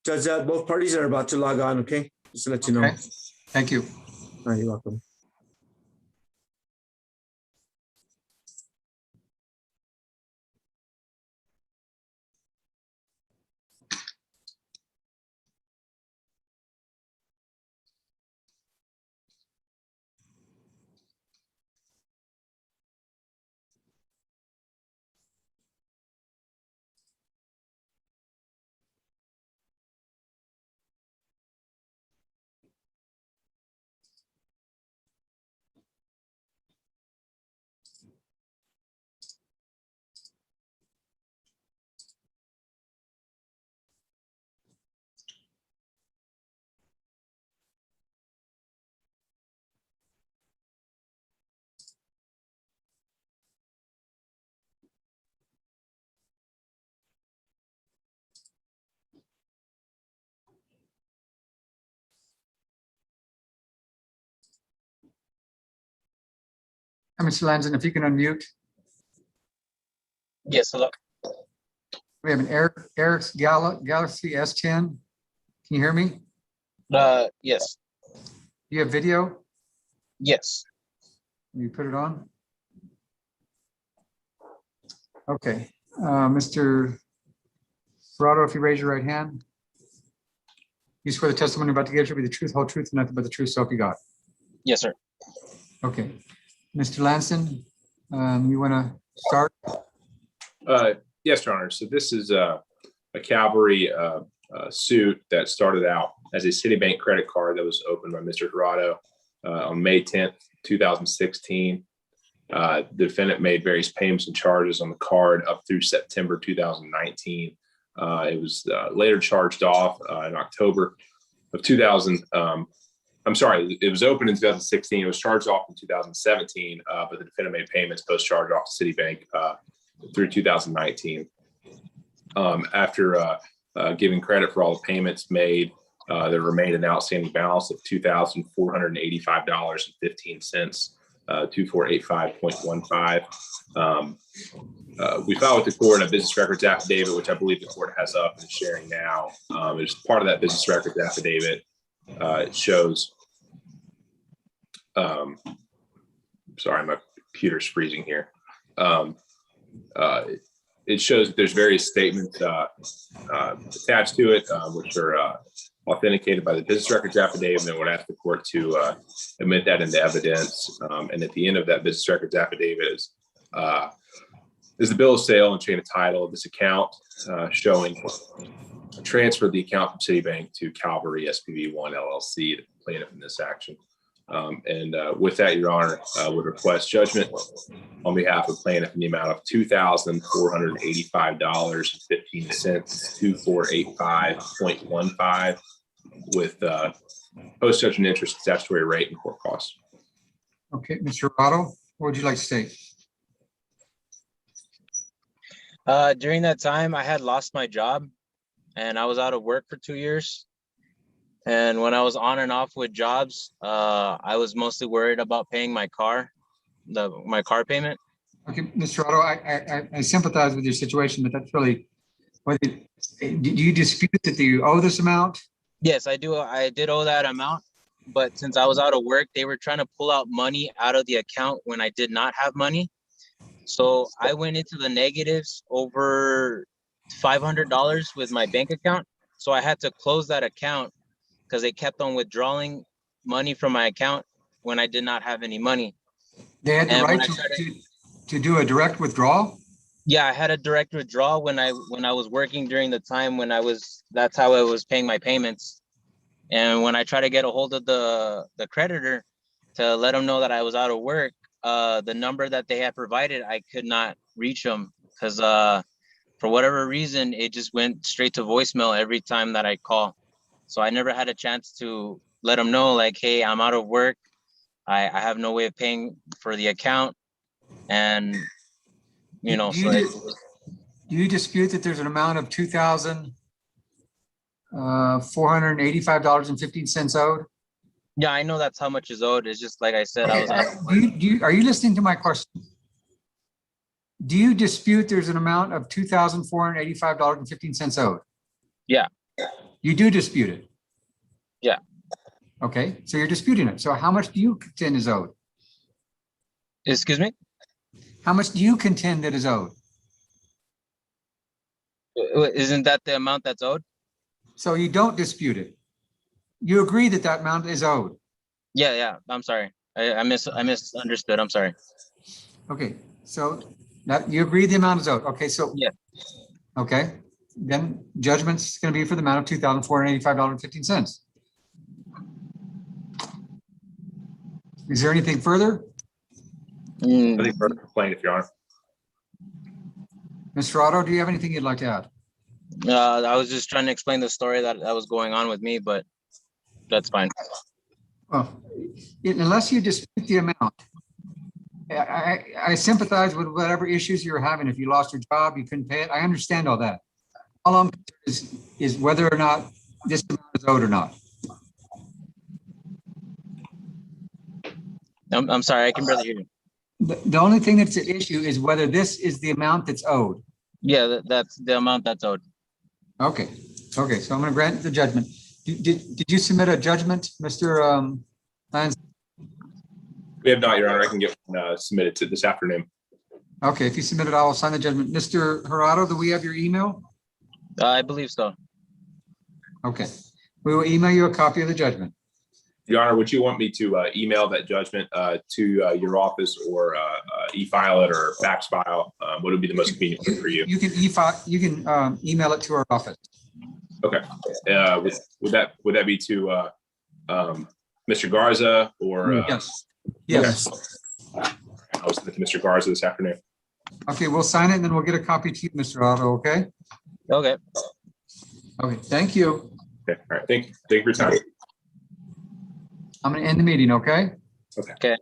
Judge, both parties are about to log on, okay? Just to let you know. Okay. Thank you. All right, you're welcome. Mr. Lanson, if you can unmute. Yes, hello. We have an Eric's Galaxy S10. Can you hear me? Yes, You have video? yes. Can you put it on? Okay. Mr. Serrato, if you raise your right hand. You swear the testimony about to give shall be the truth, whole truth, and nothing but the truth, so help you God. Yes, sir. Okay. Mr. Lanson, you want to start? Yes, Your Honor. So this is a Cavalry suit that started out as a Citibank credit card that was opened by Mr. Serrato on May 10th, 2016. The defendant made various payments and charges on the card up through September 2019. It was later charged off in October of 2000. I'm sorry, it was opened in 2016. It was charged off in 2017, but the defendant made payments post-charge off to Citibank through 2019. After giving credit for all the payments made, there remained an outstanding balance of $2,485.15, 2485.15. We filed with the court a business records affidavit, which I believe the court has up and is sharing now. As part of that business records affidavit, it shows, sorry, my computer's freezing here. It shows that there's various statements attached to it, which are authenticated by the business records affidavit, and would ask the court to admit that into evidence. And at the end of that business records affidavit is the bill of sale and chain of title of this account, showing a transfer of the account from Citibank to Cavalry SPV 1 LLC, the plaintiff in this action. With that, Your Honor, would request judgment on behalf of plaintiff in the amount of $2,485.15, 2485.15, with post-judgment interest, statutory rate, and court costs. Okay, Mr. Serrato, what would you like to say? During that time, I had lost my job and I was out of work for 2 years. And when I was on and off with jobs, I was mostly worried about paying my car payment. Okay, Mr. Serrato, I sympathize with your situation, but that's really, do you dispute that you owe this amount? Yes, I do. I did owe that amount, but since I was out of work, they were trying to pull out money out of the account when I did not have money. So I went into the negatives over $500 with my bank account. So I had to close that account because they kept on withdrawing money from my account when I did not have any money. They had the And right when to do a direct withdrawal? Yeah, I had a direct withdrawal when I was working during the time when that's how I was paying my payments. And when I tried to get a hold of the creditor to let them know that I was out of work, the number that they had provided, I could not reach them because for whatever reason, it just went straight to voicemail every time that I call. So I never had a chance to let them know, like, hey, I'm out of work. I have no way of paying for the account. And, you know, Do you dispute that there's an amount of $2,485.15 owed? Yeah, I know that's how much is owed. It's just like I said, I was out of work. Are you listening to my question? do you dispute there's an amount of $2,485.15 owed? Yeah. You do dispute it? Yeah. Okay, so you're disputing it. So how much do you contend is owed? Excuse me? How much do you contend that is owed? Isn't that the amount that's owed? So you don't dispute it. You agree that that amount is owed. Yeah. I'm sorry. I misunderstood. I'm sorry. Okay, so that you agree the amount is owed. Okay, so. Yeah. Okay, then judgment's going to be for the amount of $2,485.15. Is there anything further? Mm, Nothing further complaint, if Your Honor. Mr. Otto, do you have anything you'd like to add? I was just trying to explain the story that was going on with me, but that's fine. Well, unless you dispute the amount, I sympathize with whatever issues you're having. If you lost your job, you couldn't pay it. I understand all that. All I'm is whether or not this amount is owed or not. I'm sorry. I can barely hear you. The only thing that's at issue is whether this is the amount that's owed. Yeah, that's the amount that's owed. Okay, okay, so I'm going to grant the judgment. Did you submit a judgment, Mr. Lyons? We have not, Your Honor. I can get submitted to this afternoon. Okay, if you submit it, I will sign the judgment. Mr. Gerardo, do we have your email? I believe so. Okay, we will email you a copy of the judgment. Your Honor, would you want me to email that judgment to your office or e-file it or fax file? What would be the most convenient way for you? You can email it to our office. Okay. Would that be to Mr. Garza or? Yes. Yes. I was with Mr. Garza this afternoon. Okay, we'll sign it and then we'll get a copy to you, Mr. Otto, okay? Okay. Okay, thank you. Okay. All right. Thank you for your time. I'm going to end the meeting, okay? Okay. Okay.